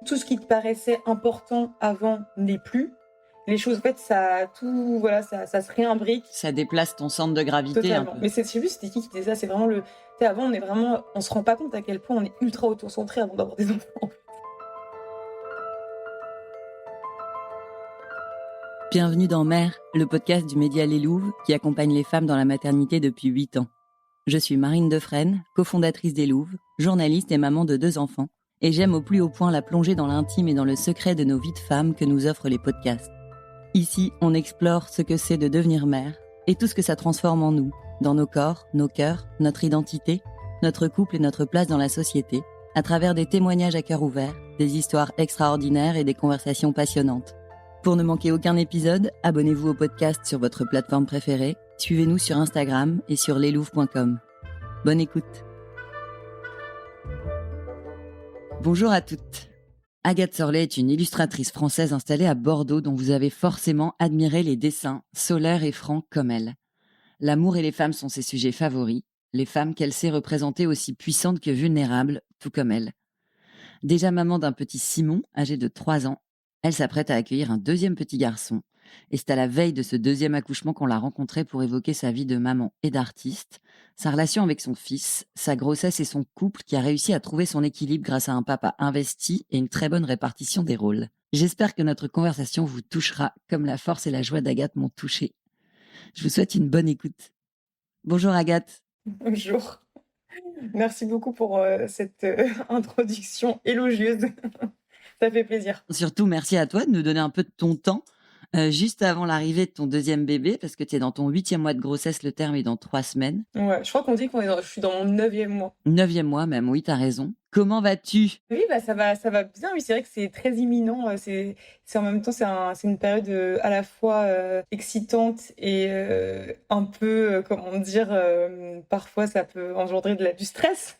Tout ce qui te paraissait important avant n'est plus. Les choses, en fait, ça tout voilà, ça se réimbrique Ça déplace ton centre de gravité un totalement. peu. Mais je sais plus c'était qui disait ça, c'est vraiment tu sais, avant, on se rend pas compte à quel point on est ultra autocentré avant d'avoir des enfants. Bienvenue dans Mère, le podcast du média Les Louves qui accompagne les femmes dans la maternité depuis 8 ans. Je suis Marine Defresne, cofondatrice des Louves, journaliste et maman de 2 enfants, et j'aime au plus haut point la plongée dans l'intime et dans le secret de nos vies de femmes que nous offrent les podcasts. Ici, on explore ce que c'est de devenir mère et tout ce que ça transforme en nous, dans nos corps, nos cœurs, notre identité, notre couple et notre place dans la société, à travers des témoignages à cœur ouvert, des histoires extraordinaires et des conversations passionnantes. Pour ne manquer aucun épisode, abonnez-vous au podcast sur votre plateforme préférée, suivez-nous sur Instagram et sur leslouves.com. Bonne écoute. Bonjour à toutes. Agathe Sorlet est une illustratrice française installée à Bordeaux dont vous avez forcément admiré les dessins, solaires et francs comme elle. L'amour et les femmes sont ses sujets favoris, les femmes qu'elle sait représenter aussi puissantes que vulnérables, tout comme elle. Déjà maman d'un petit Simon, âgé de 3 ans, elle s'apprête à accueillir un deuxième petit garçon. Et c'est à la veille de ce deuxième accouchement qu'on l'a rencontrée pour évoquer sa vie de maman et d'artiste, sa relation avec son fils, sa grossesse et son couple qui a réussi à trouver son équilibre grâce à un papa investi et une très bonne répartition des rôles. J'espère que notre conversation vous touchera comme la force et la joie d'Agathe m'ont touchée. Je vous souhaite une bonne écoute. Bonjour Agathe. Bonjour. Merci beaucoup pour cette introduction élogieuse. Ça fait plaisir. Surtout, merci à toi de nous donner un peu de ton temps juste avant l'arrivée de ton deuxième bébé, parce que tu es dans ton 8e mois de grossesse, le terme est dans 3 semaines. Ouais, je crois qu'on dit je suis dans mon 9e mois. 9e mois même, oui, t'as raison. Comment vas-tu? Oui, bah, ça va bien. Oui, c'est vrai que c'est très imminent. C'est en même temps, c'est une période à la fois excitante et un peu, comment dire, parfois ça peut engendrer du stress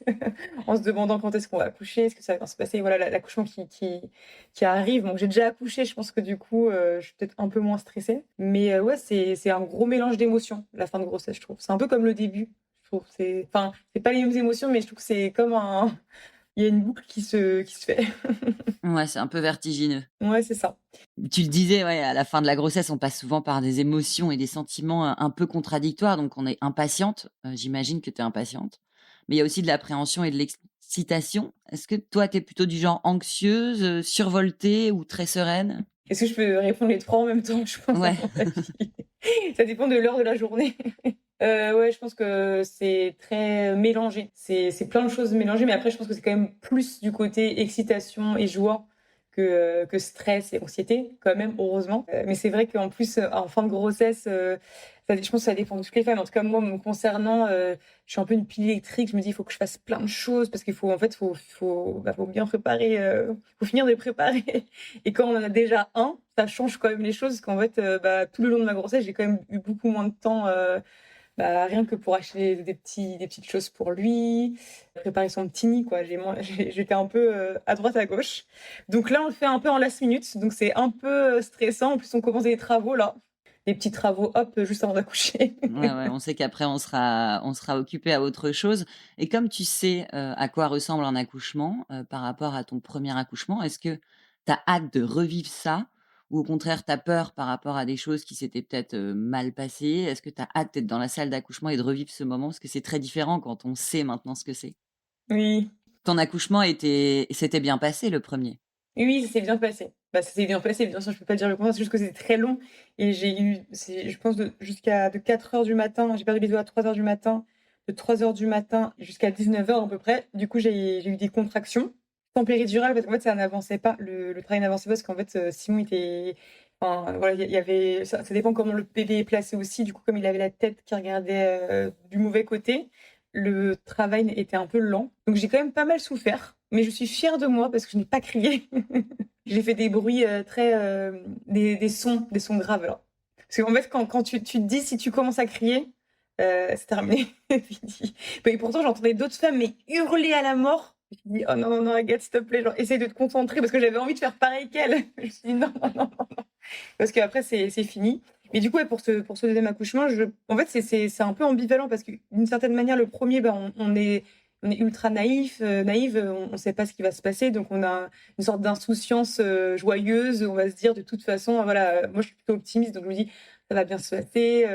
en se demandant quand est-ce qu'on va accoucher, est-ce que ça va bien se passer. Voilà, l'accouchement qui arrive. Donc, j'ai déjà accouché. Je pense que du coup, je suis peut-être un peu moins stressée. Mais ouais, c'est un gros mélange d'émotions, la fin de grossesse, je trouve. C'est un peu comme le début. Je trouve. Enfin, c'est pas les mêmes émotions, mais je trouve que c'est comme il y a une boucle qui se fait. Ouais, c'est un peu vertigineux. Ouais, c'est ça. Tu le disais, ouais, à la fin de la grossesse, on passe souvent par des émotions et des sentiments un peu contradictoires, donc on est impatiente. J'imagine que tu es impatiente. Mais il y a aussi de l'appréhension et de l'excitation. Est-ce que toi, tu es plutôt du genre anxieuse, survoltée ou très sereine? Est-ce que je peux répondre les 3 en même temps, je pense, à Ouais. mon avis? Ça dépend de l'heure de la journée. Ouais, je pense que c'est très mélangé. C'est plein de choses mélangées, mais après, je pense que c'est quand même plus du côté excitation et joie que stress et anxiété, quand même, heureusement. Mais c'est vrai qu'en plus, en fin de grossesse, je pense que ça dépend de toutes les femmes. En tout cas, moi, me concernant, je suis un peu une pile électrique. Je me dis: «Il faut que je fasse plein de choses» parce qu'il faut, en fait, faut bien préparer, faut finir de préparer. Et quand on en a déjà un, ça change quand même les choses parce qu'en fait, tout le long de ma grossesse, j'ai quand même eu beaucoup moins de temps, rien que pour acheter des petites choses pour lui, préparer son petit nid, quoi. J'étais un peu, à droite, à gauche. Donc là, on le fait un peu en last minute, donc c'est un peu, stressant. En plus, on commence des travaux là, des petits travaux, hop, juste avant d'accoucher. Ouais, ouais, on sait qu'après on sera occupé à autre chose et comme tu sais, à quoi ressemble un accouchement, par rapport à ton premier accouchement, est-ce que tu as hâte de revivre ça? Ou au contraire, tu as peur par rapport à des choses qui s'étaient peut-être, mal passées? Est-ce que tu as hâte d'être dans la salle d'accouchement et de revivre ce moment? Parce que c'est très différent quand on sait maintenant ce que c'est. Oui. Ton accouchement s'était bien passé, le premier. Oui, ça s'est bien passé. Bah, ça s'est bien passé, bien sûr, je peux pas dire le contraire, c'est juste que c'était très long et je pense de 4 heures du matin, j'ai perdu les os à 3 heures du matin, de 3 heures du matin jusqu'à 19 heures à peu près. Du coup, j'ai eu des contractions, sans péridurale parce qu'en fait, ça n'avançait pas, le travail n'avançait pas parce qu'en fait, Simon était enfin, voilà, il y avait ça dépend comment le bébé est placé aussi. Du coup, comme il avait la tête qui regardait, du mauvais côté, le travail était un peu lent. Donc j'ai quand même pas mal souffert, mais je suis fière de moi parce que je n'ai pas crié. J'ai fait des bruits, très, des sons graves là. Parce qu'en fait, quand tu te dis: «Si tu commences à crier, c'est terminé, c'est fini». Et pourtant, j'entendais d'autres femmes, mais hurler à la mort. Je me suis dit: «Oh non, non, non, Agathe, s'il te plaît, genre, essaye de te concentrer» parce que j'avais envie de faire pareil qu'elle. Je me suis dit: «Non, non, non, non, non». Parce qu'après c'est fini. Mais du coup, ouais, pour ce deuxième accouchement, en fait, c'est un peu ambivalent parce que d'une certaine manière, le premier, ben, on est on est ultra naïve, on sait pas ce qui va se passer, donc on a une sorte d'insouciance, joyeuse. On va se dire de toute façon, voilà, moi je suis plutôt optimiste, donc je me dis: «Ça va bien se passer»,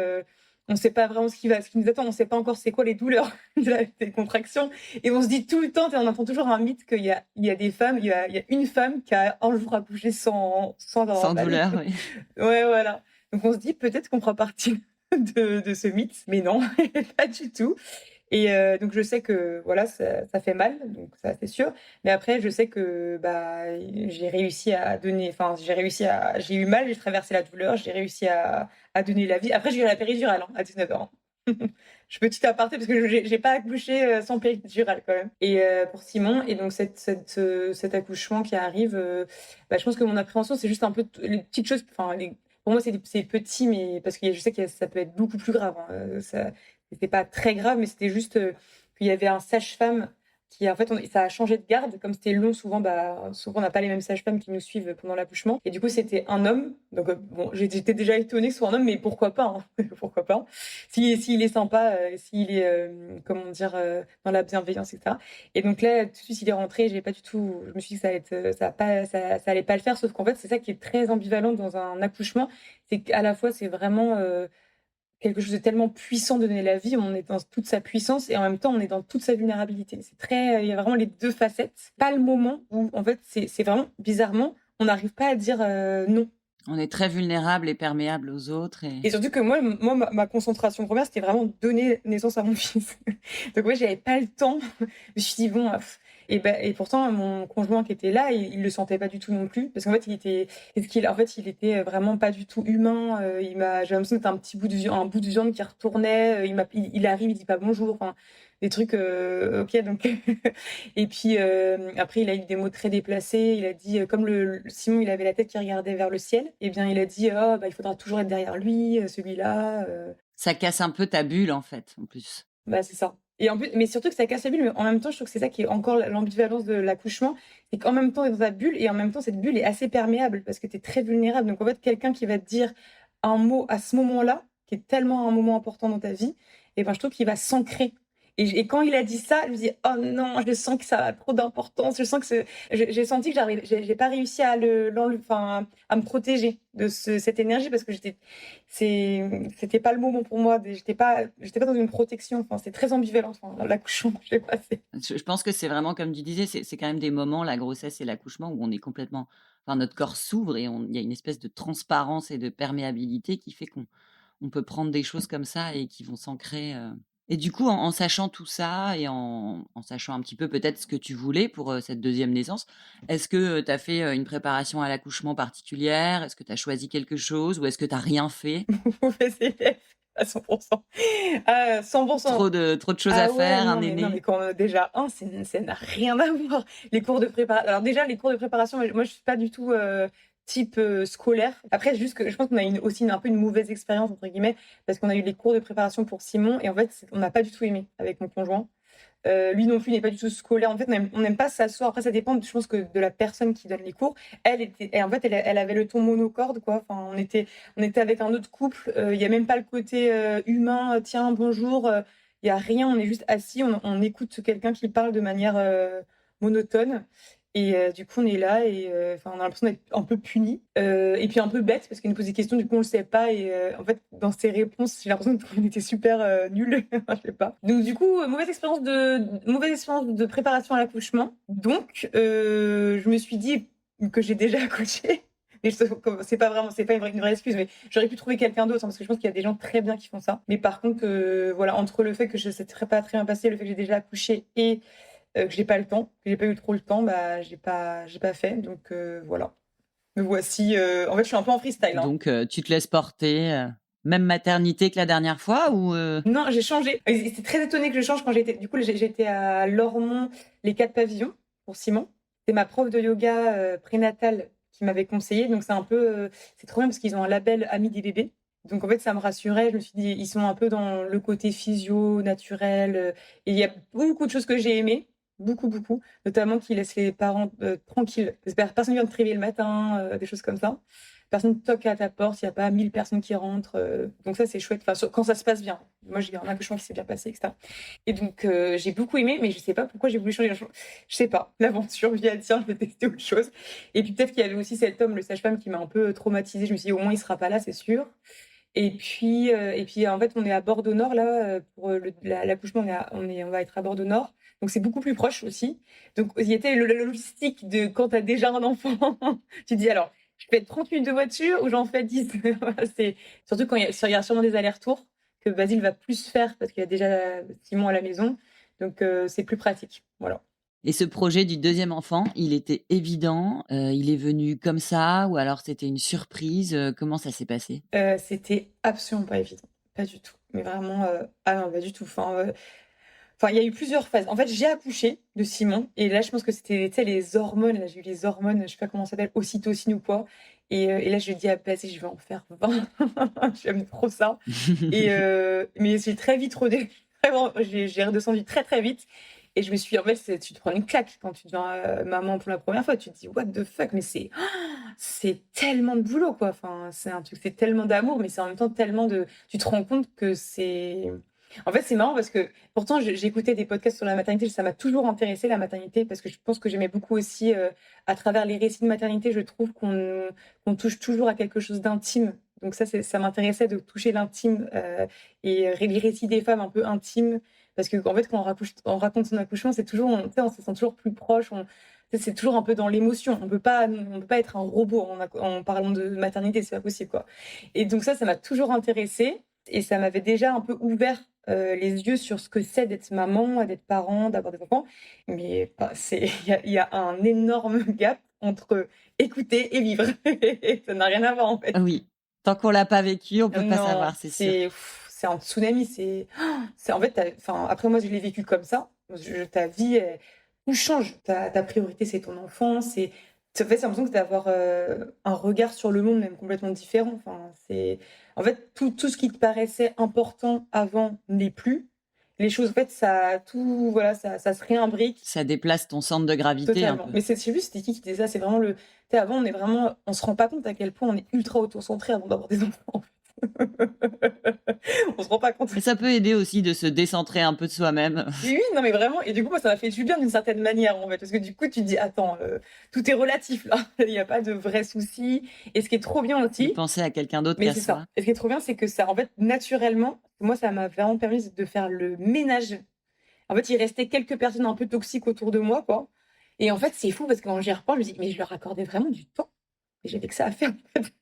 on sait pas vraiment ce qui nous attend, on sait pas encore c'est quoi les douleurs des contractions et on se dit tout le temps, on entend toujours un mythe qu'il y a des femmes, il y a une femme qui a un jour accouché sans avoir Sans mal. douleur, oui. Ouais, voilà. Donc on se dit peut-être qu'on fera partie de ce mythe, mais non, pas du tout. Et donc je sais que voilà, ça fait mal, donc ça c'est sûr. Mais après je sais que, bah, j'ai réussi à donner enfin j'ai eu mal, j'ai traversé la douleur, j'ai réussi à donner la vie. Après j'ai eu la péridurale, hein, à 19 ans. Je petit aparté parce que j'ai pas accouché, sans péridurale quand même et pour Simon et donc cet accouchement qui arrive, bah, je pense que mon appréhension, c'est juste un peu les petites choses, enfin les pour moi c'est petit, mais parce que je sais que ça peut être beaucoup plus grave, hein, ça c'était pas très grave, mais c'était juste, qu'il y avait un sage-femme qui en fait ça a changé de garde. Comme c'était long, souvent, bah, souvent on n'a pas les mêmes sages-femmes qui nous suivent pendant l'accouchement et du coup, c'était un homme. Donc, bon, j'étais déjà étonnée que ce soit un homme, mais pourquoi pas, hein? Pourquoi pas? S'il est sympa, s'il est, comment dire? Dans la bienveillance et cetera et donc là, tout de suite, il est rentré, j'ai pas du tout je me suis dit que ça allait être, ça allait pas le faire, sauf qu'en fait, c'est ça qui est très ambivalent dans un accouchement, c'est qu'à la fois, c'est vraiment, quelque chose de tellement puissant de donner la vie, on est dans toute sa puissance et en même temps, on est dans toute sa vulnérabilité. C'est très, il y a vraiment les 2 facettes. Pas le moment où en fait, c'est vraiment bizarrement, on n'arrive pas à dire, non On est très vulnérable et perméable aux autres et surtout que moi ma concentration première, c'était vraiment donner naissance à mon fils. Donc ouais, j'avais pas le temps. Je me suis dit: «Bon, et pourtant mon conjoint qui était là, il le sentait pas du tout non plus parce qu'en fait, il était vraiment pas du tout humain, j'ai l'impression que c'était un bout de viande qui retournait, il arrive, il dit pas bonjour, enfin des trucs, OK donc et puis, après il a eu des mots très déplacés. Il a dit, comme le Simon, il avait la tête qui regardait vers le ciel et bien il a dit: «Oh bah, il faudra toujours être derrière lui, celui-là», ça casse un peu ta bulle, en fait, en plus. bah, c'est ça et en plus mais surtout que ça casse la bulle, mais en même temps, je trouve que c'est ça qui est encore l'ambivalence de l'accouchement. C'est qu'en même temps, tu es dans ta bulle et en même temps, cette bulle est assez perméable parce que tu es très vulnérable. Donc en fait, quelqu'un qui va te dire un mot à ce moment-là, qui est tellement un moment important dans ta vie et ben, je trouve qu'il va s'ancrer et quand il a dit ça, je me dis: «Oh non, je sens que ça a trop d'importance». Je sens que j'ai senti que j'ai pas réussi à enfin, à me protéger de cette énergie parce que c'était pas le moment pour moi. J'étais pas dans une protection. Enfin, c'est très ambivalent, enfin, l'accouchement que j'ai passé. Je pense que c'est vraiment comme tu disais, c'est quand même des moments, la grossesse et l'accouchement, où on est complètement enfin, notre corps s'ouvre et on il y a une espèce de transparence et de perméabilité qui fait qu'on peut prendre des choses comme ça et qui vont s'ancrer, et du coup, en sachant tout ça et en sachant un petit peu peut-être ce que tu voulais pour, cette deuxième naissance, est-ce que, tu as fait, une préparation à l'accouchement particulière? Est-ce que tu as choisi quelque chose ou est-ce que tu as rien fait? Mauvais élève à 100%. À 100%. Trop de choses à Ah ouais, faire, un non, mais aîné? quand, déjà ça n'a rien à voir. Les cours de préparation. Alors déjà, les cours de préparation, moi je suis pas du tout, type, scolaire. Après, c'est juste que je pense qu'on a aussi un peu une «mauvaise expérience» entre guillemets, parce qu'on a eu les cours de préparation pour Simon et en fait, on n'a pas du tout aimé avec mon conjoint. Lui non plus, il n'est pas du tout scolaire. En fait, on n'aime pas s'asseoir. Après, ça dépend, je pense que de la personne qui donne les cours. En fait, elle avait le ton monocorde, quoi. Enfin, on était avec un autre couple. Il y a même pas le côté humain. Tiens, bonjour. Il y a rien. On est juste assis. On écoute quelqu'un qui parle de manière monotone. Et du coup, on est là et enfin, on a l'impression d'être un peu puni et puis un peu bête parce qu'il nous pose des questions, du coup, on le sait pas et en fait, dans ses réponses, j'ai l'impression qu'on était super nuls. Je sais pas. Donc du coup, mauvaise expérience de préparation à l'accouchement. Donc je me suis dit que j'ai déjà accouché. Mais c'est pas une vraie excuse, mais j'aurais pu trouver quelqu'un d'autre, hein, parce que je pense qu'il y a des gens très bien qui font ça. Mais par contre, voilà, entre le fait que ça s'est pas très bien passé, le fait que j'ai déjà accouché et que j'ai pas le temps, que j'ai pas eu trop le temps, bah, j'ai pas fait. Donc voilà. Me voici, en fait, je suis un peu en freestyle, hein. Donc tu te laisses porter, même maternité que la dernière fois ou Non, j'ai changé. Ils étaient très étonnés que je change quand du coup, j'étais à Lormont, les 4 pavillons pour Simon. C'est ma prof de yoga, prénatal qui m'avait conseillé. Donc c'est un peu, c'est trop bien parce qu'ils ont un label Amis des bébés. Donc en fait, ça me rassurait. Je me suis dit: «Ils sont un peu dans le côté physio, naturel», et il y a beaucoup de choses que j'ai aimées, beaucoup, beaucoup, notamment qu'ils laissent les parents, tranquilles. Personne vient te réveiller le matin, des choses comme ça. personne toque à ta porte, il n'y a pas 1000 personnes qui rentrent. Donc ça, c'est chouette. Enfin, quand ça se passe bien. Moi, j'ai eu un accouchement qui s'est bien passé, etc. Et donc, j'ai beaucoup aimé, mais je sais pas pourquoi j'ai voulu changer. Je sais pas. L'aventure vient, tiens, je vais tester autre chose. Et puis peut-être qu'il y avait aussi cet homme, le sage-femme, qui m'a un peu traumatisée. Je me suis dit, au moins, il sera pas là, c'est sûr. Et puis, en fait, on est à Bordeaux-Nord, là, pour l'accouchement, on va être à Bordeaux-Nord. Donc, c'est beaucoup plus proche aussi. Donc, il y était la logistique de quand tu as déjà un enfant. Tu te dis, alors, je fais 30 minutes de voiture ou j'en fais 10. Voilà, surtout quand il y a sûrement des allers-retours que Basile va plus faire parce qu'il y a déjà Simon à la maison. Donc, c'est plus pratique. Voilà. Et ce projet du deuxième enfant, il était évident, il est venu comme ça ou alors c'était une surprise? Comment ça s'est passé? C'était absolument pas évident. Pas du tout. Mais vraiment, ah non, pas du tout. Enfin, il y a eu plusieurs phases. En fait, j'ai accouché de Simon et là, je pense que c'était, tu sais, les hormones. Là, j'ai eu les hormones, je sais pas comment ça s'appelle, ocytocine ou quoi. Et là, je lui ai dit à Basile, je vais en faire 20. J'aime trop ça. Mais j'ai très vite rodé. Vraiment, j'ai redescendu très, très vite. Et je me suis, en fait, tu te prends une claque quand tu deviens maman pour la première fois. Tu te dis, what the fuck, mais c'est tellement de boulot, quoi. Enfin, c'est un truc, c'est tellement d'amour, mais c'est en même temps tellement de. Tu te rends compte que c'est. En fait, c'est marrant parce que pourtant, j'écoutais des podcasts sur la maternité. Ça m'a toujours intéressé la maternité parce que je pense que j'aimais beaucoup aussi, à travers les récits de maternité, je trouve qu'on touche toujours à quelque chose d'intime. Donc ça m'intéressait de toucher l'intime et les récits des femmes un peu intimes. Parce que en fait, quand on raconte son accouchement, c'est toujours, tu sais, on se sent toujours plus proche. C'est toujours un peu dans l'émotion. On peut pas être un robot en parlant de maternité, c'est pas possible, quoi. Et donc ça m'a toujours intéressée et ça m'avait déjà un peu ouvert les yeux sur ce que c'est d'être maman, d'être parent, d'avoir des enfants. Mais bah, il y a un énorme gap entre écouter et vivre. Ça n'a rien à voir, en fait. Oui, tant qu'on l'a pas vécu, on peut pas Non, savoir, c'est sûr. c'est un tsunami. En fait, enfin, après, moi, je l'ai vécu comme ça. Ta vie, tout change. Ta priorité, c'est ton enfant. En fait, c'est l'impression que d'avoir un regard sur le monde, même complètement différent. Enfin, en fait, tout ce qui te paraissait important avant n'est plus. Les choses, en fait, voilà, ça se réimbrique Ça déplace ton centre de gravité un totalement. peu. Mais je sais plus, c'était qui disait ça. C'est vraiment tu sais, avant, on se rend pas compte à quel point on est ultra autocentré avant d'avoir des enfants. On se rend pas compte. Et ça peut aider aussi de se décentrer un peu de soi-même. Et oui, non mais vraiment. Et du coup, moi, ça m'a fait du bien d'une certaine manière, en fait, parce que du coup, tu te dis, attends, tout est relatif là. Il n'y a pas de vrais soucis. Et ce qui est trop bien De aussi, penser à quelqu'un d'autre mais qu'à c'est ça. soi. Et ce qui est trop bien, c'est que ça, en fait, naturellement, moi, ça m'a vraiment permis de faire le ménage. En fait, il restait quelques personnes un peu toxiques autour de moi, quoi. Et en fait, c'est fou parce que quand j'y repense, je me dis, mais je leur accordais vraiment du temps. Et j'avais que ça à faire, en fait.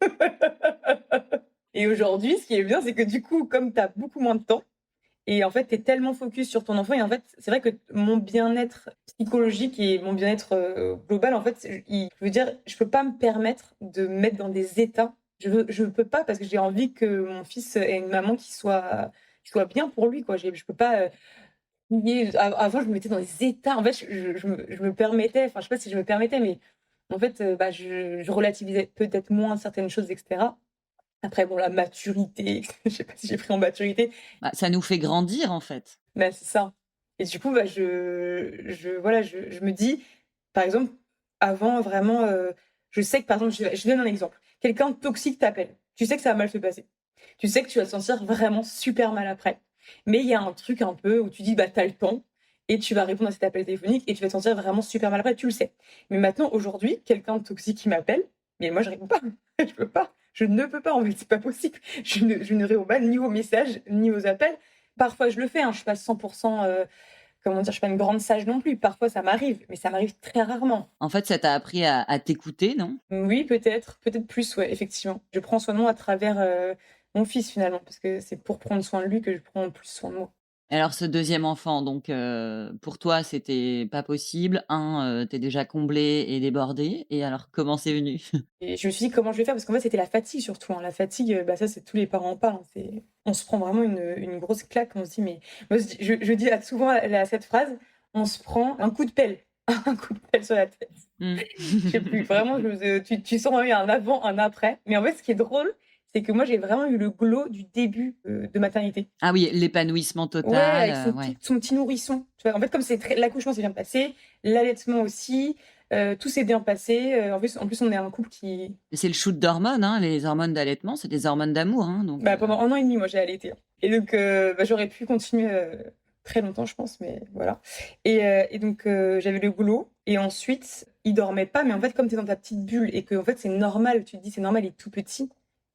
Et aujourd'hui, ce qui est bien, c'est que du coup, comme tu as beaucoup moins de temps, et en fait, tu es tellement focus sur ton enfant. Et en fait, c'est vrai que mon bien-être psychologique et mon bien-être global, en fait, je veux dire, je peux pas me permettre de me mettre dans des états. Je peux pas parce que j'ai envie que mon fils ait une maman qui soit bien pour lui, quoi. Je peux pas. Avant, je me mettais dans des états. En fait, je me permettais, enfin, je sais pas si je me permettais, mais en fait, bah, je relativisais peut-être moins certaines choses, etc. Après, bon, la maturité, je sais pas si j'ai pris en maturité, Bah, ça nous fait grandir en fait. mais c'est ça. Et du coup, bah, voilà, je me dis, par exemple, avant, vraiment, je sais que, par exemple, je donne un exemple. Quelqu'un de toxique t'appelle. Tu sais que ça va mal se passer. Tu sais que tu vas te sentir vraiment super mal après. Mais il y a un truc un peu où tu dis, bah, t'as le temps et tu vas répondre à cet appel téléphonique et tu vas te sentir vraiment super mal après. Tu le sais. Mais maintenant, aujourd'hui, quelqu'un de toxique qui m'appelle, mais moi, je réponds pas. Je peux pas. Je ne peux pas, en fait, c'est pas possible. Je ne réponds pas ni aux messages, ni aux appels. Parfois, je le fais, hein, je suis pas 100%, comment dire? Je suis pas une grande sage non plus. Parfois, ça m'arrive, mais ça m'arrive très rarement. En fait, ça t'a appris à t'écouter, non? Oui, peut-être plus, ouais, effectivement. Je prends soin de moi à travers, mon fils, finalement, parce que c'est pour prendre soin de lui que je prends plus soin de moi. Alors ce deuxième enfant donc pour toi, c'était pas possible. Tu déjà comblée et débordée et alors comment c'est venu? Et je me suis dit: «Comment je vais faire?» parce qu'en fait, c'était la fatigue surtout, hein. La fatigue, bah, ça, c'est tous les parents en parlent, hein. On se prend vraiment une grosse claque. On se dit mais moi, je dis souvent cette phrase: «On se prend un coup de pelle, un coup de pelle sur la tête». Mmh. Je sais plus, vraiment, tu sens, oui, un avant, un après. Mais en fait, ce qui est drôle, c'est que moi, j'ai vraiment eu le glow du début, de maternité. Ah oui, l'épanouissement Ouais, total, avec son ouais. son petit nourrisson, tu vois? En fait, comme c'est très l'accouchement s'est bien passé, l'allaitement aussi, tout s'est bien passé, en plus, on est un couple qui Et c'est le shoot d'hormones, hein, les hormones d'allaitement, c'est des hormones d'amour, hein, donc bah, pendant 1 an et demi, moi, j'ai allaité, hein, et donc bah, j'aurais pu continuer, très longtemps, je pense, mais voilà, et donc j'avais le glow et ensuite, il dormait pas, mais en fait, comme tu es dans ta petite bulle et qu'en fait, c'est normal, tu te dis: «C'est normal, il est tout petit»,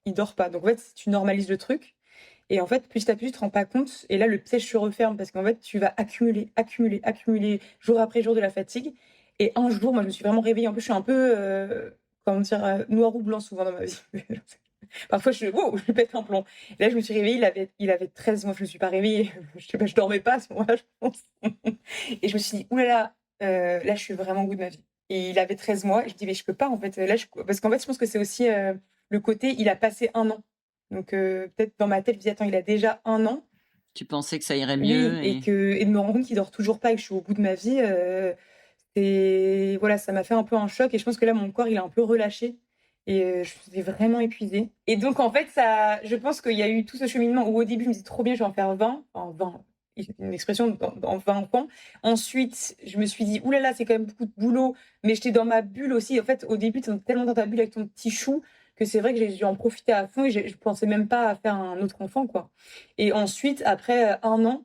il dort pas, donc en fait, tu normalises le truc. Et en fait, petit à petit, tu te rends pas compte et là, le piège se referme parce qu'en fait, tu vas accumuler, accumuler, accumuler jour après jour de la fatigue et un jour, moi, je me suis vraiment réveillée. En plus, je suis un peu, comment dire? Noir ou blanc souvent dans ma vie. Parfois, wow, je pète un plomb. Et là, je me suis réveillée, il avait 13 mois. Je me suis pas réveillée, je sais pas, je dormais pas à ce moment-là, je pense. Et je me suis dit: «Ouh là là, là, je suis vraiment au bout de ma vie». Et il avait 13 mois et je me dis: «Mais je peux pas en fait, là, je» parce qu'en fait, je pense que c'est aussi, le côté, il a passé 1 an. Donc peut-être dans ma tête, je me dis: «Attends, il a déjà 1 an». tu pensais que ça irait Oui, mieux et et de me rendre compte qu'il dort toujours pas et que je suis au bout de ma vie, c'est voilà, ça m'a fait un peu un choc et je pense que là, mon corps, il a un peu relâché et je suis vraiment épuisée et donc en fait, ça je pense qu'il y a eu tout ce cheminement où au début, je me dis: «Trop bien, je vais en faire 20», enfin 20, une expression dans 20 enfants. Ensuite, je me suis dit: «Ouh là là, c'est quand même beaucoup de boulot», mais j'étais dans ma bulle aussi. En fait, au début, tu es tellement dans ta bulle avec ton petit chou que c'est vrai que j'ai dû en profiter à fond et je pensais même pas à faire un autre enfant, quoi. Et ensuite, après, 1 an,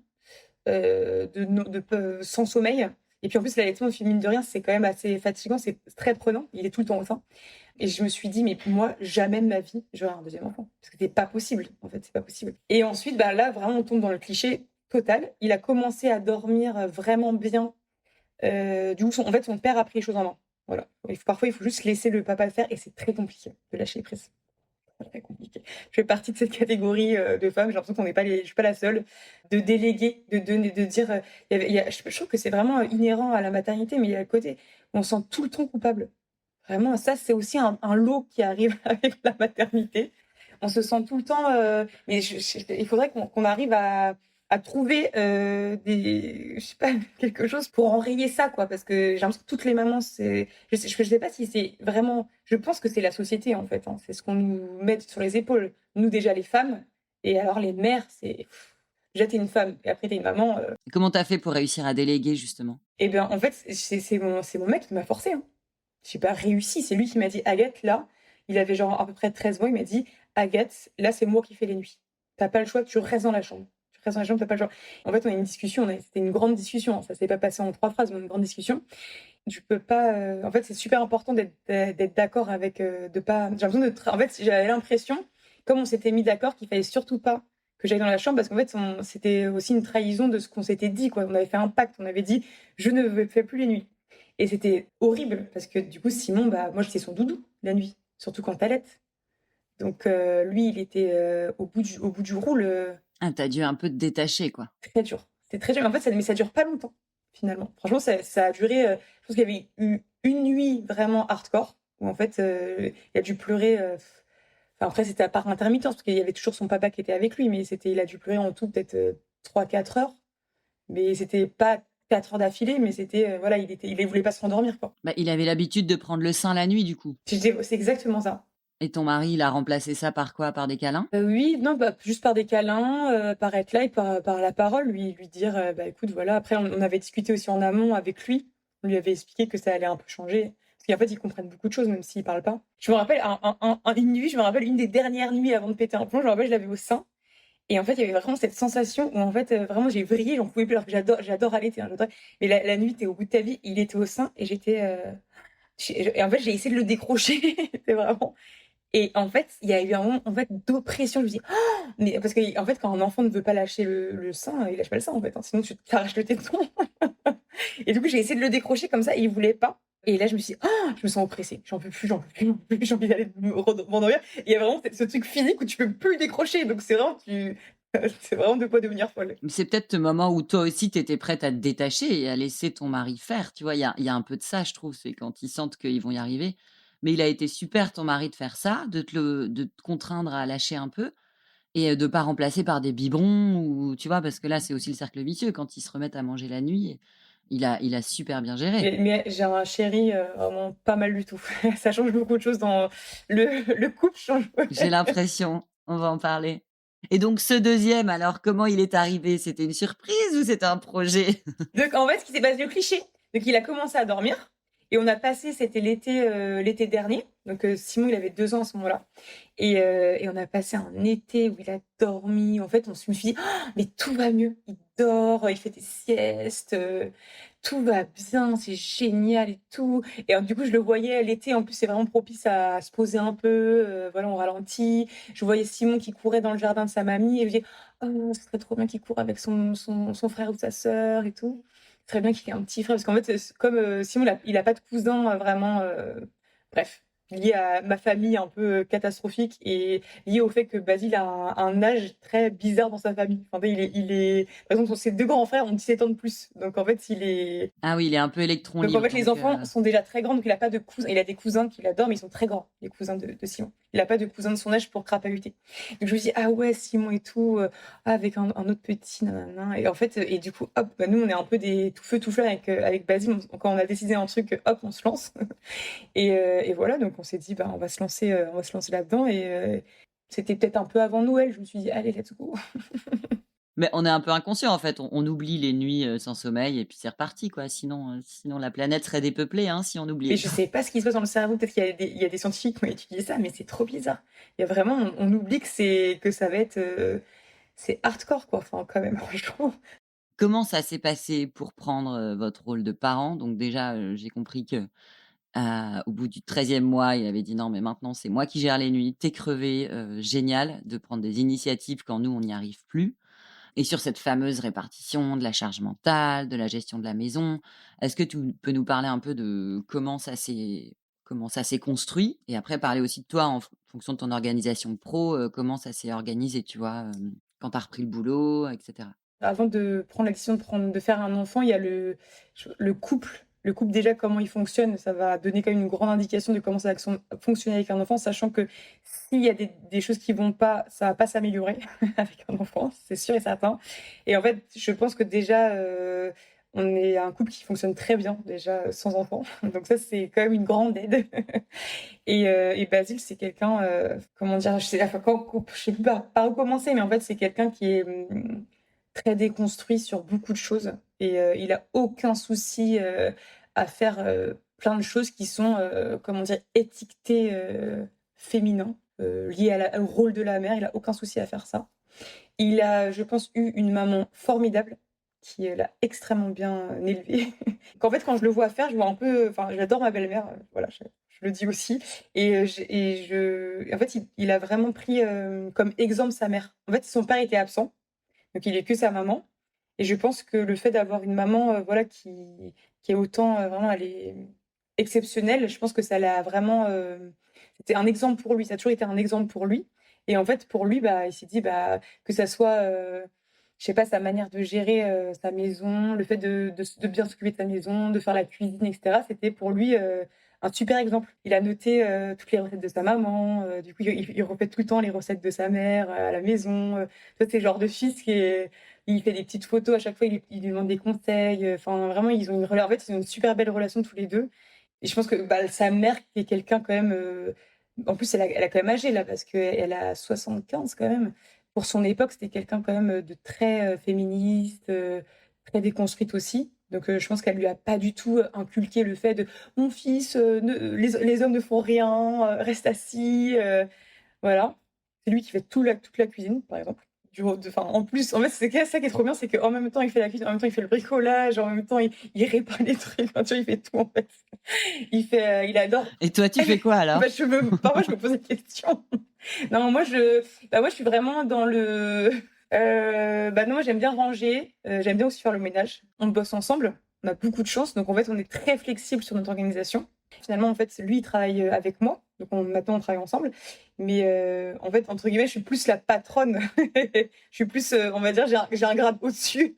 sans sommeil et puis en plus l'allaitement, mine de rien, c'est quand même assez fatigant, c'est très prenant, il est tout le temps au sein et je me suis dit: «Mais moi, jamais de ma vie, j'aurai un deuxième enfant». Parce que c'est pas possible, en fait, c'est pas possible et ensuite, bah, là, vraiment, on tombe dans le cliché total. Il a commencé à dormir, vraiment bien, du coup, son père a pris les choses en main. Voilà. Parfois, il faut juste laisser le papa le faire et c'est très compliqué de lâcher prise. Très compliqué. Je fais partie de cette catégorie, de femmes, j'ai l'impression qu'on n'est pas les je suis pas la seule, de déléguer, de donner, de dire, je trouve que c'est vraiment, inhérent à la maternité, mais il y a le côté où on se sent tout le temps coupable. Vraiment, ça, c'est aussi un lot qui arrive avec la maternité. On se sent tout le temps, mais il faudrait qu'on arrive à trouver, des je sais pas, quelque chose pour enrayer ça, quoi. Parce que j'ai l'impression que toutes les mamans, je sais pas si c'est vraiment je pense que c'est la société, en fait, hein. C'est ce qu'on nous met sur les épaules. Nous, déjà, les femmes et alors les mères, c'est déjà, tu es une femme et après tu es une maman, comment tu as fait pour réussir à déléguer justement? et ben, en fait, c'est mon mec qui m'a forcée, hein. J'ai pas réussi, c'est lui qui m'a dit: «Agathe, là», il avait genre à peu près 13 mois, il m'a dit: «Agathe, là, c'est moi qui fais les nuits. Tu as pas le choix, tu restes dans la chambre. Tu restes dans la chambre, tu as pas le choix». En fait, on a eu une discussion, c'était une grande discussion, hein, ça s'est pas passé en 3 phrases, mais une grande discussion. Tu peux pas, en fait, c'est super important d'être d'accord avec, de pas j'ai l'impression en fait, j'avais l'impression, comme on s'était mis d'accord qu'il fallait surtout pas que j'aille dans la chambre parce qu'en fait, c'était aussi une trahison de ce qu'on s'était dit, quoi. On avait fait un pacte, on avait dit: «Je ne fais plus les nuits» et c'était horrible parce que du coup, Simon, bah, moi, j'étais son doudou la nuit, surtout quand tu allaites. Donc lui, il était, au bout du roule, Ah, tu as dû un peu te détacher, quoi. très dur. C'était très dur, mais en fait, ça dure pas longtemps, finalement. Franchement, ça a duré, je pense qu'il y avait eu une nuit vraiment hardcore où en fait, il a dû pleurer, enfin après c'était par intermittence parce qu'il y avait toujours son papa qui était avec lui, mais il a dû pleurer en tout peut-être, 3-4 heures, mais c'était pas 4 heures d'affilée, mais c'était, voilà, il voulait pas se rendormir, quoi. Bah, il avait l'habitude de prendre le sein la nuit du coup C'est exactement ça. et ton mari, il a remplacé ça par quoi? Par des câlins? Oui, non, bah, juste par des câlins, par être là et par la parole, lui dire, «Bah, écoute, voilà». Après on avait discuté aussi en amont avec lui. On lui avait expliqué que ça allait un peu changer. Parce qu'en fait, ils comprennent beaucoup de choses même s'ils parlent pas. Je me rappelle une nuit, je me rappelle une des dernières nuits avant de péter un plomb, je me rappelle, je l'avais au sein et en fait, il y avait vraiment cette sensation où en fait, vraiment j'ai vrillé, j'en pouvais plus alors que j'adore allaiter, hein, j'adore mais la nuit, tu es au bout de ta vie, il était au sein et j'étais, et en fait, j'ai essayé de le décrocher. C'est vraiment et en fait, il y a eu un moment, en fait, d'oppression. Je me dis: «Oh!» mais parce qu'en fait, quand un enfant ne veut pas lâcher le sein, il lâche pas le sein, en fait, hein, sinon tu t'arraches le téton. Et du coup, j'ai essayé de le décrocher comme ça et il voulait pas. Et là, je me suis dit: «Oh!» Je me sens oppressée. J'en peux plus, j'en peux plus, j'en peux plus, j'ai envie d'aller m'endormir. Et il y a vraiment ce truc physique où tu peux plus le décrocher. Donc c'est vraiment c'est vraiment de quoi devenir folle. C'est peut-être ce moment où toi aussi tu étais prête à te détacher et à laisser ton mari faire, tu vois? Il y a un peu de ça, je trouve, c'est quand ils sentent qu'ils vont y arriver. Mais il a été super ton mari de faire ça, de te contraindre à lâcher un peu et de pas remplacer par des biberons ou tu vois? Parce que là, c'est aussi le cercle vicieux quand ils se remettent à manger la nuit, il a super bien géré. Mais j'ai un chéri, vraiment pas mal du tout. Ça change beaucoup de choses dans le couple change, J'ai ouais. l'impression. On va en parler. Et donc ce deuxième alors, comment il est arrivé? C'était une surprise ou c'était un projet? Donc en fait, ce qui s'est passé, le cliché. Donc il a commencé à dormir et on a passé, c'était l'été dernier. Donc Simon, il avait 2 ans à ce moment-là et on a passé un été où il a dormi. En fait, on se me suis dit: «Oh, mais tout va mieux, il dort, il fait des siestes, tout va bien, c'est génial et tout» et du coup, je le voyais l'été, en plus, c'est vraiment propice à se poser un peu, voilà, on ralentit. Je voyais Simon qui courait dans le jardin de sa mamie et je me dis: «Oh, ce serait trop bien qu'il court avec son frère ou sa sœur et tout. Très bien qu'il ait un petit frère» parce qu'en fait, comme, Simon il a pas de cousin, vraiment, bref, lié à ma famille un peu, catastrophique et lié au fait que Basile a un âge très bizarre dans sa famille. Enfin, tu sais, il est par exemple, ses 2 grands frères ont 17 ans de plus. Donc en fait, il est Ah oui, il est un peu électron donc en libre fait, les donc enfants sont déjà très grands, donc il a pas de cousins. Il a des cousins qu'il adore, mais ils sont très grands, les cousins de Simon. Il a pas de cousins de son âge pour crapahuter. Donc je me dis: «Ah ouais, Simon et tout, avec un autre petit nin et en fait, et du coup, hop, bah, nous, on est un peu des tout feu tout flamme avec Basile. Quand on a décidé un truc, hop, on se lance et voilà, donc on s'est dit: «Bah, on va se lancer là-dedans» c'était peut-être un peu avant Noël. Je me suis dit: «Allez, let's go». mais on est un peu inconscient en fait, on oublie les nuits, sans sommeil et puis c'est reparti quoi. Sinon la planète serait dépeuplée, hein, si on Mais oubliait. je sais pas ce qui se passe dans le cerveau. Peut-être qu'il y a des scientifiques qui ont étudié ça, mais c'est trop bizarre. Il y a vraiment on oublie que ça va être, c'est hardcore quoi, enfin quand même franchement. Comment ça s'est passé pour prendre, votre rôle de parent? Donc déjà, j'ai compris que, au bout du 13e mois, il avait dit: «Non mais maintenant c'est moi qui gère les nuits, tu crevé, génial de prendre des initiatives quand nous on n'y arrive plus». Et sur cette fameuse répartition de la charge mentale, de la gestion de la maison, est-ce que tu peux nous parler un peu de comment ça s'est construit? Et après parler aussi de toi en fonction de ton organisation pro, comment ça s'est organisé, tu vois, quand tu as repris le boulot et cetera? Avant de prendre la décision de faire un enfant, il y a le couple. Le couple déjà comment il fonctionne, ça va donner quand même une grande indication de comment ça va fonctionner avec un enfant, sachant que s'il y a des choses qui vont pas, ça va pas s'améliorer avec un enfant, c'est sûr et certain. Et en fait, je pense que déjà, on est un couple qui fonctionne très bien déjà, sans enfant. Donc ça, c'est quand même une grande aide. Et Basile, c'est quelqu'un, comment dire? Je sais enfin, je sais plus par où commencer, mais en fait, c'est quelqu'un qui est, très déconstruit sur beaucoup de choses et il a aucun souci, à faire, plein de choses qui sont, comment dire? Étiquetées, féminins, liées au rôle de la mère. Il a aucun souci à faire ça. Il a, je pense, eu une maman formidable qui, l'a extrêmement bien, élevé. Qu'en fait, quand je le vois faire, je vois un peu enfin, j'adore ma belle-mère, voilà, je le dis aussi en fait, il a vraiment pris, comme exemple sa mère. En fait, son père était absent, donc il est que sa maman et je pense que le fait d'avoir une maman, voilà, qui est autant, vraiment elle est exceptionnelle, je pense que ça l'a vraiment, c'était un exemple pour lui, ça a toujours été un exemple pour lui et en fait, pour lui, bah, il s'est dit, bah, que ça soit, je sais pas, sa manière de gérer, sa maison, le fait de bien s'occuper de sa maison, de faire la cuisine et cetera, c'était pour lui, un super exemple. Il a noté, toutes les recettes de sa maman, du coup, il refait tout le temps les recettes de sa mère, à la maison, toi, c'est le genre de fils il fait des petites photos à chaque fois, il lui demande des conseils, enfin vraiment en fait, ils ont une super belle relation tous les 2 et je pense que, bah, sa mère qui est quelqu'un quand même, en plus elle a quand même âgé là parce qu'elle a 75 quand même. Pour son époque, c'était quelqu'un quand même, de très, féministe, très déconstruite aussi. Donc je pense qu'elle lui a pas du tout, inculqué le fait de: «Mon fils, les hommes ne font rien, reste assis», voilà. C'est lui qui fait toute la cuisine, par exemple. Enfin, en plus, en fait, c'est ça qui est trop bien, c'est qu'en même temps, il fait la cuisine, en même temps, il fait le bricolage, en même temps, il répare les trucs, enfin, tu vois, il fait tout, en fait. Il adore Et toi, tu fais quoi alors? bah, parfois, je me pose des questions. Non, moi, je suis vraiment dans le bah, non, moi, j'aime bien ranger, j'aime bien aussi faire le ménage. On bosse ensemble, on a beaucoup de chance, donc en fait, on est très flexible sur notre organisation. Finalement, en fait, lui, il travaille, avec moi, donc maintenant, on travaille ensemble. Mais en fait, entre guillemets, je suis plus la patronne. Je suis plus, on va dire, j'ai un grade au-dessus.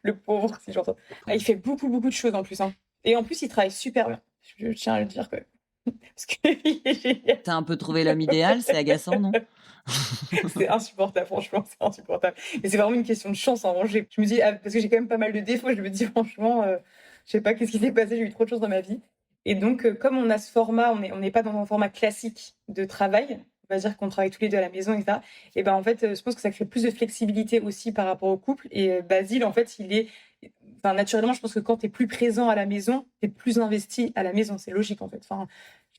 Le pauvre, si j'entends. Ah, il fait beaucoup, beaucoup de choses en plus, hein et en plus, il travaille super bien. Je tiens à le dire quand même. Parce qu'il est génial. Tu as un peu trouvé l'homme idéal? C'est agaçant, non? C'est insupportable, franchement, c'est insupportable. Mais c'est vraiment une question de chance, en vrai. Je me dis ah, parce que j'ai quand même pas mal de défauts, je me dis franchement, je sais pas qu'est-ce qui s'est passé, j'ai eu trop de chance dans ma vie et donc comme on a ce format, on n'est pas dans un format classique de travail. va dire qu'on travaille tous les 2 à la maison et cetera et ben, en fait, je pense que ça crée plus de flexibilité aussi par rapport au couple et Basile, en fait, il est enfin, naturellement, je pense que quand tu es plus présent à la maison, tu es plus investi à la maison. C'est logique, en fait. Enfin,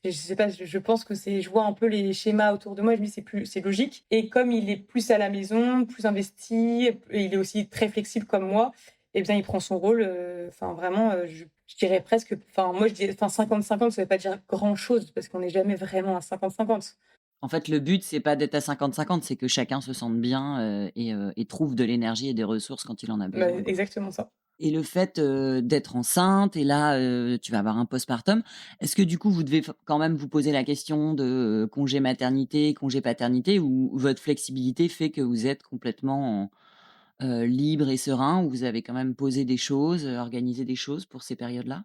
je sais pas, je pense que c'est je vois un peu les schémas autour de moi, je me dis: «C'est logique» et comme il est plus à la maison, plus investi et il est aussi très flexible comme moi et bien, il prend son rôle, enfin vraiment, je dirais presque enfin moi je dirais enfin 50-50 ça veut pas dire grand chose parce qu'on n'est jamais vraiment à 50-50. En fait, le but, c'est pas d'être à 50-50, c'est que chacun se sente bien, et trouve de l'énergie et des ressources quand il en a Bah, besoin, quoi. exactement ça. Et le fait, d'être enceinte et là, tu vas avoir un postpartum, est-ce que du coup, vous devez quand même vous poser la question de, congé maternité, congé paternité ou votre flexibilité fait que vous êtes complètement, libre et serein ou vous avez quand même posé des choses, organisé des choses pour ces périodes-là?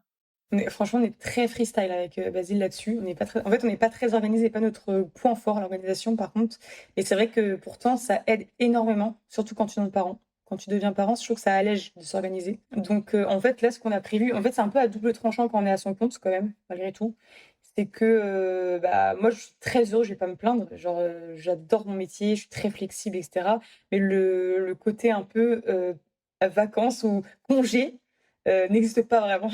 Franchement, on est très freestyle avec, Basile là-dessus. On n'est pas très en fait, on n'est pas très organisé, c'est pas notre, point fort, l'organisation par contre. Et c'est vrai que pourtant ça aide énormément, surtout quand tu deviens parent. Quand tu deviens parent, je trouve que ça allège de s'organiser. Donc, en fait, là, ce qu'on a prévu en fait, c'est un peu à double tranchant quand on est à son compte quand même, malgré tout. C'est que, bah, moi, je suis très heureuse, je vais pas me plaindre. Genre, j'adore mon métier, je suis très flexible et cetera. Mais le côté un peu, vacances ou congé, n'existe pas vraiment.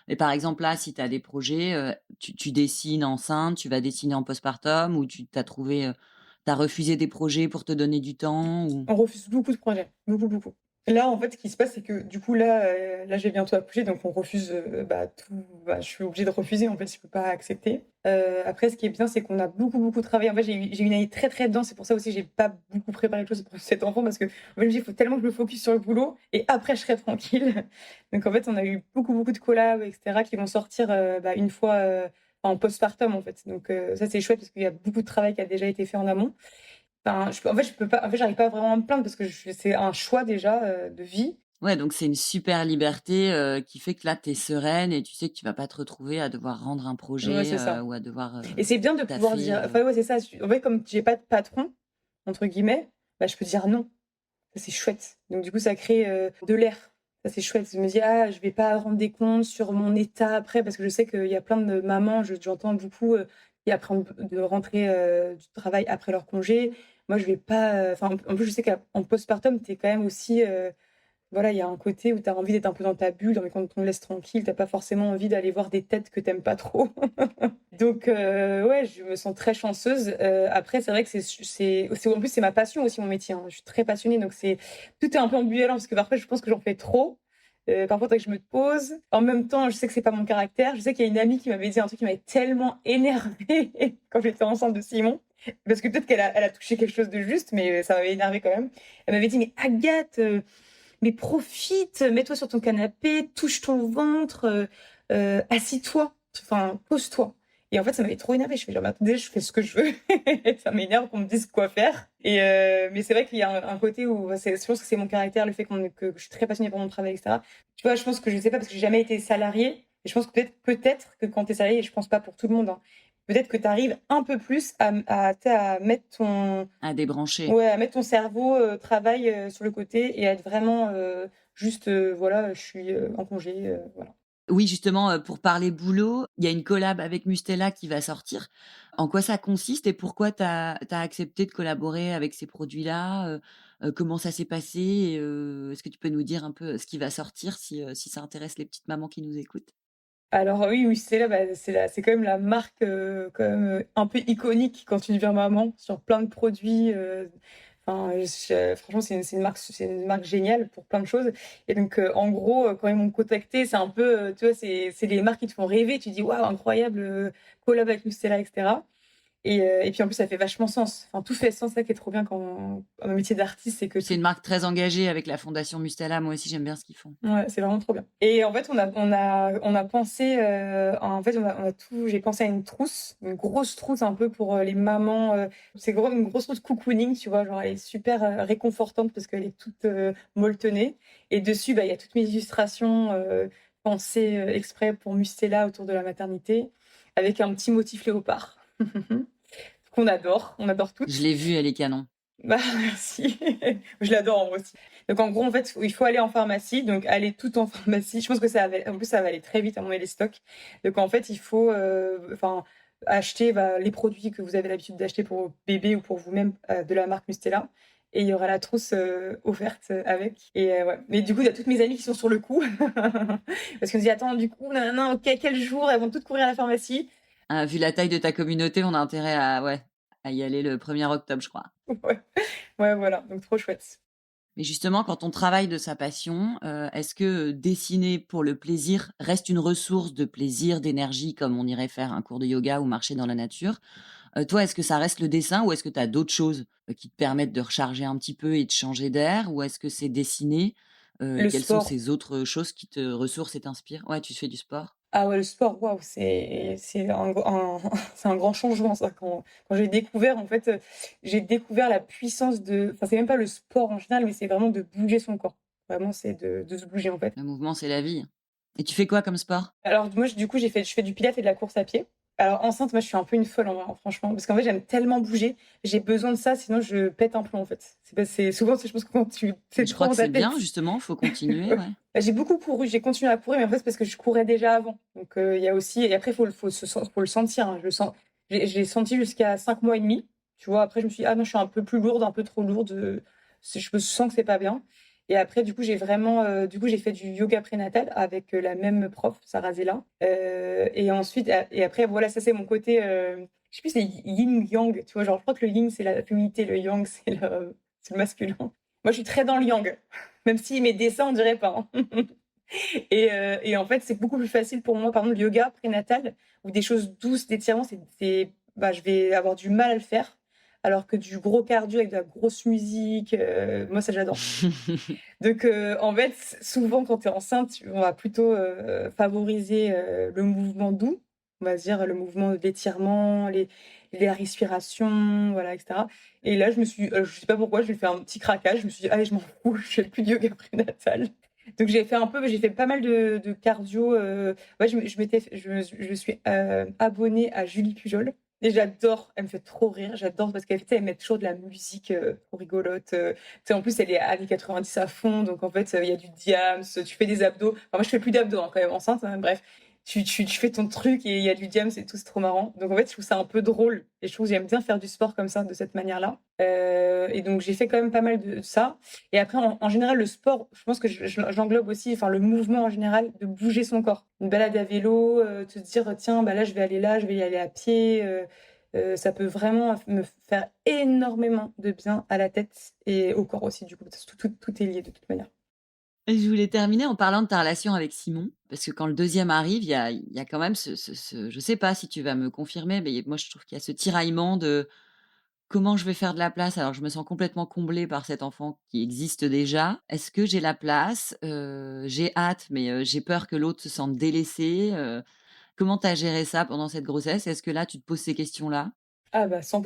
Mais par exemple, là, si tu as des projets, tu dessines enceinte, tu vas dessiner en postpartum ou tu tu trouvé, tu refusé des projets pour te donner du temps ou On refuse beaucoup de projets, beaucoup, beaucoup. Là, en fait, ce qui se passe, c'est que du coup, là, je vais bientôt accoucher, donc on refuse, bah, tout bah, je suis obligée de refuser, en fait, je peux pas accepter. Après, ce qui est bien, c'est qu'on a beaucoup, beaucoup travaillé. En fait, j'ai eu une année très, très dense, c'est pour ça aussi, j'ai pas beaucoup préparé les choses pour cet enfant parce qu'en fait, je me dis: «Il faut tellement que je me focus sur le boulot et après je serai tranquille». Donc en fait, on a eu beaucoup, beaucoup de collabs et cetera qui vont sortir, bah, une fois, en postpartum, en fait. Donc ça, c'est chouette parce qu'il y a beaucoup de travail qui a déjà été fait en amont. Enfin, je peux pas en fait, j'arrive pas vraiment à me plaindre parce que je c'est un choix déjà, de vie. ouais, donc c'est une super liberté, qui fait que là, tu es sereine et tu sais que tu vas pas te retrouver à devoir rendre un Ouais, projet, c'est ça ou à devoir, et c'est bien de pouvoir taffer, dire enfin, ouais, c'est ça, en fait, comme j'ai pas de «patron» entre guillemets, bah, je peux dire «non». Ça, c'est chouette. Donc du coup, ça crée, de l'air. Ça, c'est chouette. Je me dis: «Ah, je vais pas rendre des comptes sur mon état après», parce que je sais qu'il y a plein de mamans, j'entends beaucoup, qui apprennent de rentrer, du travail après leur congé. Moi, je vais pas, enfin, en plus, je sais qu'en postpartum, tu es quand même aussi, voilà, il y a un côté où tu as envie d'être un peu dans ta bulle, mais quand on te laisse tranquille, tu as pas forcément envie d'aller voir des têtes que tu aimes pas trop. Donc ouais, je me sens très chanceuse. Après, c'est vrai que c'est en plus, c'est ma passion aussi, mon métier, hein. Je suis très passionnée, donc tout est un peu ambivalent parce que parfois, je pense que j'en fais trop. Parfois, il faudrait que je me pose. En même temps, je sais que c'est pas mon caractère. Je sais qu'il y a une amie qui m'avait dit un truc qui m'avait tellement énervée quand j'étais enceinte de Simon, parce que peut-être qu'elle a touché quelque chose de juste, mais ça m'avait énervée quand même. Elle m'avait dit: «Mais Agathe, mais profite, mets-toi sur ton canapé, touche ton ventre, assis-toi, enfin pose-toi». Et en fait, ça m'avait trop énervée. Je fais genre: «Mais attendez, je fais ce que je veux». Ça m'énerve qu'on me dise quoi faire et mais c'est vrai qu'il y a un côté où je pense que c'est mon caractère, le fait que je suis très passionnée par mon travail et cetera. Tu vois, je pense que je sais pas parce que j'ai jamais été salariée et je pense que peut-être que quand tu es salariée et je pense pas pour tout le monde, hein, peut-être que tu arrives un peu plus tu sais, à mettre ton à débrancher. ouais, à mettre ton cerveau, travail, sur le côté et à être vraiment, juste, voilà, je suis, en congé, voilà. Oui, justement, pour parler boulot, il y a une collab avec Mustela qui va sortir. En quoi ça consiste et pourquoi tu as accepté de collaborer avec ces produits-là? Comment ça s'est passé et est-ce que tu peux nous dire un peu ce qui va sortir si ça intéresse les petites mamans qui nous écoutent? Alors oui, oui, c'est là, bah, c'est quand même la marque, quand même, un peu iconique quand tu deviens maman sur plein de produits, enfin, franchement, c'est une marque géniale pour plein de choses et donc en gros, quand ils m'ont contactée, c'est un peu, tu vois, c'est les marques qui te font rêver. Tu dis: «Waouh, incroyable, collab avec Mustela» et cetera. Et puis en plus, ça fait vachement sens. Enfin, tout fait sens, c'est ça qui est trop bien quand un métier d'artiste, c'est que C'est tout une marque très engagée avec la fondation Mustela. Moi aussi, j'aime bien ce qu'ils font. ouais, c'est vraiment trop bien. Et en fait, on a pensé, en fait, on a tout j'ai pensé à une trousse, une grosse trousse un peu pour, les mamans, c'est gros une grosse trousse cocooning, tu vois? Genre, elle est super, réconfortante parce qu'elle est toute, molletenée et dessus, bah, il y a toutes mes illustrations, pensées, exprès pour Mustela autour de la maternité avec un petit motif léopard qu'on adore, on adore Je toutes. l'ai vue, elle est canon. Bah, merci. Je l'adore, moi aussi. Donc en gros, en fait, il faut aller en pharmacie, donc aller tout en pharmacie. Je pense que ça va en plus, ça va aller très vite à mon avis les stocks. Donc en fait, il faut, enfin, acheter les produits que vous avez l'habitude d'acheter pour vos bébés ou pour vous-même de la marque Mustela. Et il y aura la trousse offerte avec. Et ouais. Mais du coup, il y a toutes mes amies qui sont sur le coup. Parce qu'on me dit, attends, du coup, nanana, ok, quel jour? Elles vont toutes courir à la pharmacie. Vu la taille de ta communauté, on a intérêt à y aller le 1er octobre, je crois. Ouais. Ouais, voilà. Donc, trop chouette. Mais justement, quand on travaille de sa passion, est-ce que, dessiner pour le plaisir reste une ressource de plaisir, d'énergie, comme on irait faire un cours de yoga ou marcher dans la nature? Toi, est-ce que ça reste le dessin ou est-ce que tu as d'autres choses, qui te permettent de recharger un petit peu et de changer d'air? Ou est-ce que c'est dessiner? Et Le quelles sont sport. ces autres choses qui te ressourcent et t'inspirent? Ouais, tu fais du sport? Ah ouais, le sport, waouh, c'est c'est un grand changement ça. Quand j'ai découvert, en fait, j'ai découvert la puissance de enfin, c'est même pas le sport en général, mais c'est vraiment de bouger son corps. Vraiment, c'est de se bouger, en fait. Le mouvement, c'est la vie. Et tu fais quoi comme sport? Alors moi, du coup, je fais du pilates et de la course à pied. Alors enceinte, moi, je suis un peu une folle en vrai, hein, franchement, parce qu'en fait, j'aime tellement bouger. J'ai besoin de ça, sinon je pète un plomb, en fait. C'est souvent, je pense que quand tu Mais c'est je trop crois que dans ta c'est tête. bien justement, faut continuer, ouais. Bah, j'ai beaucoup couru, j'ai continué à courir, mais en fait, c'est parce que je courais déjà avant. Donc, il y a aussi et après, faut le sentir, hein. Je le sens j'ai senti jusqu'à 5 mois et demi, tu vois? Après, je me suis dit: «Ah non, je suis un peu plus lourde, un peu trop lourde, je me sens que c'est pas bien» et après, du coup, j'ai vraiment, j'ai fait du yoga prénatal avec, la même prof, Sarah Zella, et ensuite et après, voilà, ça, c'est mon côté, je sais plus, c'est yin-yang, tu vois? Genre, je crois que le yin, c'est la féminité, le yang, c'est le masculin. Moi, je suis très dans le yang. Même si mes dessins, on dirait pas, hein. Et en fait, c'est beaucoup plus facile pour moi, par exemple, le yoga prénatal ou des choses douces, d'étirement, je vais avoir du mal à le faire, alors que du gros cardio avec de la grosse musique, moi ça j'adore. Donc en fait, souvent quand tu es enceinte, on va plutôt, favoriser, le mouvement doux, on va dire le mouvement d'étirement, les respirations, voilà et cetera et là, je sais pas pourquoi, j'ai fait un petit craquage, je me suis dit: «Allez, je m'en fous, je fais plus de yoga prénatal». Donc j'ai fait pas mal de cardio, ouais, je me suis, abonnée à Julie Pujol et j'adore, elle me fait trop rire, j'adore parce qu'elle, tu sais, elle met toujours de la musique, trop rigolote, tu sais, en plus, elle est années 90 à fond, donc en fait, il y a du Diams, tu fais des abdos. Enfin, moi, je fais plus d'abdos, hein, quand même enceinte, hein, bref. Tu fais ton truc et il y a du Diams et tout, c'est trop marrant. Donc en fait, je trouve ça un peu drôle et je trouve que j'aime bien faire du sport comme ça, de cette manière-là. Et donc j'ai fait quand même pas mal de ça. Et après, en général, le sport, je pense que j'englobe aussi, enfin, le mouvement en général, de bouger son corps. Une balade à vélo, te dire, tiens, bah là, je vais aller là, je vais y aller à pied. Ça peut vraiment me faire énormément de bien à la tête et au corps aussi, du coup, parce que tout est lié de toute manière. Et je voulais terminer en parlant de ta relation avec Simon, parce que quand le deuxième arrive, il y a quand même je sais pas si tu vas me confirmer, mais moi je trouve qu'il y a ce tiraillement de: «Comment je vais faire de la place alors je me sens complètement comblée par cet enfant qui existe déjà. Est-ce que j'ai la place? J'ai hâte, mais j'ai peur que l'autre se sente délaissé», comment tu as géré ça pendant cette grossesse? Est-ce que là, tu te poses ces questions-là? Ah bah 100.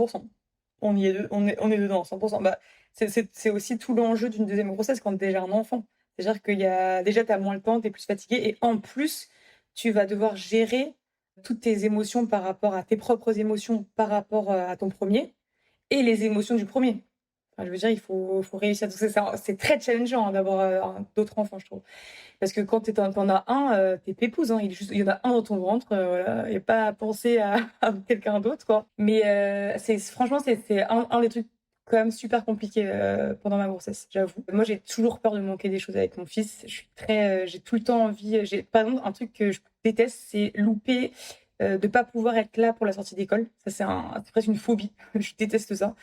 On est dedans, 100. Bah, c'est aussi tout l'enjeu d'une deuxième grossesse quand tu déjà un enfant. C'est-à-dire qu'il y a déjà, tu as moins le temps, tu es plus fatigué et en plus, tu vas devoir gérer toutes tes émotions par rapport à tes propres émotions, par rapport, à ton premier et les émotions du premier. Enfin, je veux dire, il faut réussir donc c'est très challengeant, hein, d'avoir, d'autres enfants, je trouve. Parce que quand tu en as un, tu pépouze, hein, il y en a un dans ton ventre, voilà et pas à penser à à quelqu'un d'autre, quoi. Mais c'est franchement, c'est un des trucs quand même super compliqués, pendant ma grossesse, j'avoue. Moi, j'ai toujours peur de manquer des choses avec mon fils. Je suis très, j'ai tout le temps envie, j'ai par exemple, un truc que je déteste, c'est louper, de pas pouvoir être là pour la sortie d'école. Ça, c'est presque une phobie. Je déteste ça.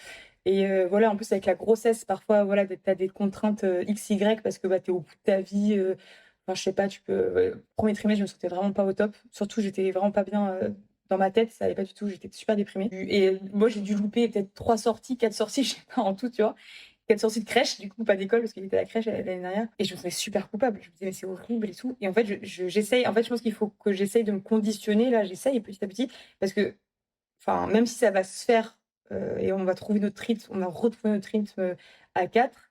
Et voilà, en plus avec la grossesse, parfois, voilà, tu as des contraintes, X, Y parce que, bah, tu es au bout de ta vie, enfin, je sais pas, tu peux 1er trimestre, je me sentais vraiment pas au top. Surtout, j'étais vraiment pas bien, dans ma tête, ça allait pas du tout, j'étais super déprimée. Et moi, j'ai dû louper peut-être 3 sorties, 4 sorties, je sais pas, en tout, tu vois? 4 sorties de crèche, du coup, pas d'école parce qu'il était à la crèche l'année dernière et je me sentais super coupable. Je me disais: «Mais c'est horrible et tout» et en fait, j'essaye en fait, je pense qu'il faut que j'essaye de me conditionner, là, j'essaye petit à petit parce que enfin, même si ça va se faire, et on va trouver notre rythme, on va retrouver notre rythme, à 4,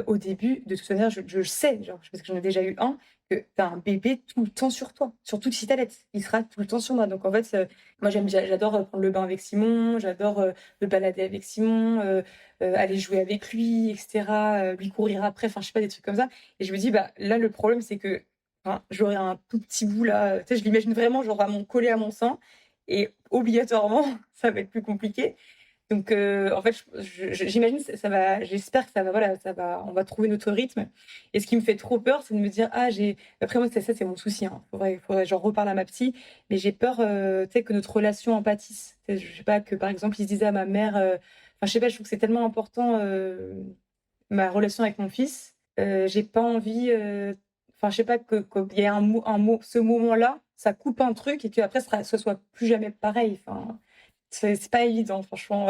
au début, de toute manière, je sais, genre, parce que j'en ai déjà eu un, que tu as un bébé tout le temps sur toi, surtout si tu allaites. Il sera tout le temps sur moi. Donc en fait, moi j'adore, prendre le bain avec Simon, j'adore, me balader avec Simon, aller jouer avec lui et cetera, lui courir après, enfin, je sais pas, des trucs comme ça et je me dis: «Bah, là, le problème, c'est que, enfin, j'aurai un tout petit bout là, tu sais, je l'imagine vraiment genre collé à mon sein et obligatoirement, ça va être plus compliqué. Donc, en fait, j'imagine ça va, j'espère que ça va, voilà, on va trouver notre rythme. Et ce qui me fait trop peur, c'est de me dire, après moi, c'est mon souci, hein. Faudrait que j'en reparle à ma psy, mais j'ai peur, tu sais, que notre relation en pâtisse. Tu sais, je sais pas, que par exemple, il se disait à ma mère, enfin, je sais pas, je trouve que c'est tellement important, ma relation avec mon fils. J'ai pas envie, enfin, je sais pas, qu'il y ait ce moment-là, ça coupe un truc et qu'après, ce soit plus jamais pareil. Enfin, c'est pas évident, franchement.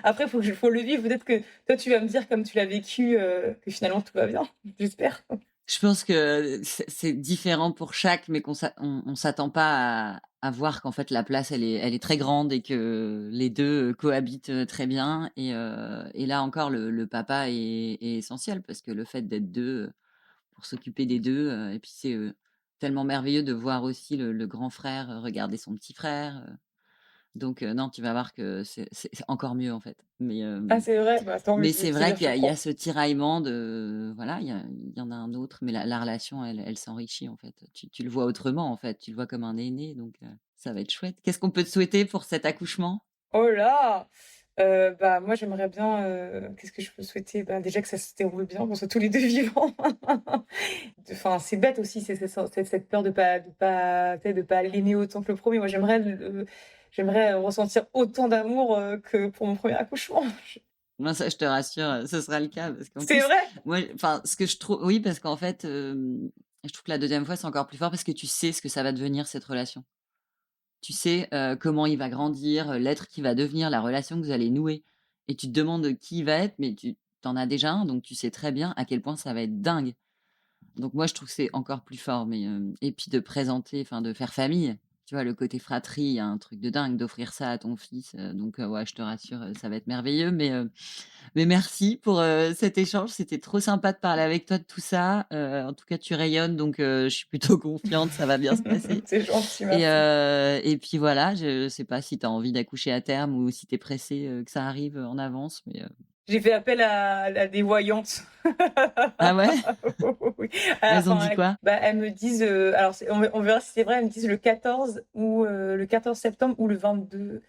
Après, faut le vivre. Peut-être que toi, tu vas me dire, comme tu l'as vécu, que finalement tout va bien. J'espère. Je pense que c'est différent pour chaque, mais on s'attend pas à voir qu'en fait la place elle est très grande et que les deux cohabitent très bien. Et là encore, le papa est essentiel parce que le fait d'être deux pour s'occuper des deux, et puis c'est tellement merveilleux de voir aussi le grand frère regarder son petit frère. Donc non, tu vas voir que c'est encore mieux en fait. Ah, c'est vrai? Bah, tant mieux, Mais c'est c'est vrai bien, qu'il je y a crois. ce tiraillement de voilà, il y en a un autre, mais la relation elle s'enrichit en fait. Tu le vois autrement en fait, tu le vois comme un aîné donc ça va être chouette. Qu'est-ce qu'on peut te souhaiter pour cet accouchement? Oh là! Bah, moi, j'aimerais bien, qu'est-ce que je peux souhaiter? Ben, déjà que ça se déroule bien, qu'on soit tous les 2 vivants. Enfin, c'est bête aussi, c'est cette peur de pas, tu sais, de pas l'aimer autant que le premier. Moi, j'aimerais ressentir autant d'amour, que pour mon premier accouchement. Moi ça, je te rassure, ce sera le cas parce qu'en C'est plus, vrai? moi enfin ce que je trouve oui parce qu'en fait, je trouve que la deuxième fois c'est encore plus fort parce que tu sais ce que ça va devenir cette relation. Tu sais, comment il va grandir, l'être qu'il va devenir, la relation que vous allez nouer et tu te demandes qui il va être, mais tu en as déjà un, donc tu sais très bien à quel point ça va être dingue. Donc moi, je trouve que c'est encore plus fort, et puis de présenter, enfin de faire famille. Tu vois, le côté fratrie, il y a un truc de dingue d'offrir ça à ton fils, donc ouais, je te rassure, ça va être merveilleux, mais merci pour, cet échange. C'était trop sympa de parler avec toi de tout ça. En tout cas, tu rayonnes, donc je suis plutôt confiante, ça va bien se passer. C'est gentil, merci. Et puis voilà, je sais pas si tu as envie d'accoucher à terme ou si tu es pressée, que ça arrive, en avance, J'ai fait appel à des voyantes. ah ouais? Oui. À la Elles ont fin, dit quoi? elles me disent, alors on verra si c'est vrai, elles me disent le 14 ou le 14 septembre ou le 22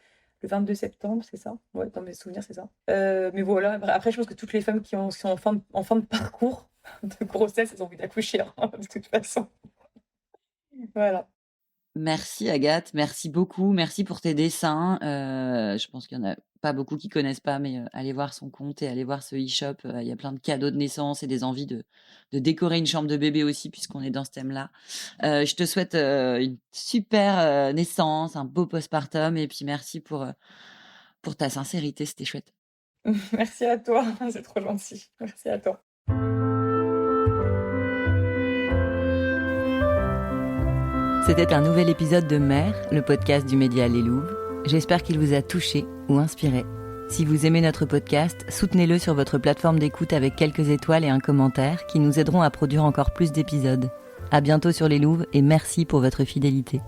septembre, c'est ça? Ouais, dans mes souvenirs, c'est ça. Mais voilà, après, je pense que toutes les femmes qui sont en fin de parcours de grossesse, elles ont envie d'accoucher, hein, de toute façon. Voilà. Merci Agathe, merci beaucoup, merci pour tes dessins. Je pense qu'il y en a pas beaucoup qui connaissent pas, mais allez voir son compte et allez voir ce e-shop. Il y a plein de cadeaux de naissance et des envies de décorer une chambre de bébé aussi, puisqu'on est dans ce thème-là. Je te souhaite une super naissance, un beau postpartum, et puis merci pour ta sincérité, c'était chouette. Merci à toi, c'est trop gentil. Merci à toi. C'était un nouvel épisode de Mère, le podcast du média Les Louves. J'espère qu'il vous a touché ou inspiré. Si vous aimez notre podcast, soutenez-le sur votre plateforme d'écoute avec quelques étoiles et un commentaire qui nous aideront à produire encore plus d'épisodes. À bientôt sur Les Louves et merci pour votre fidélité.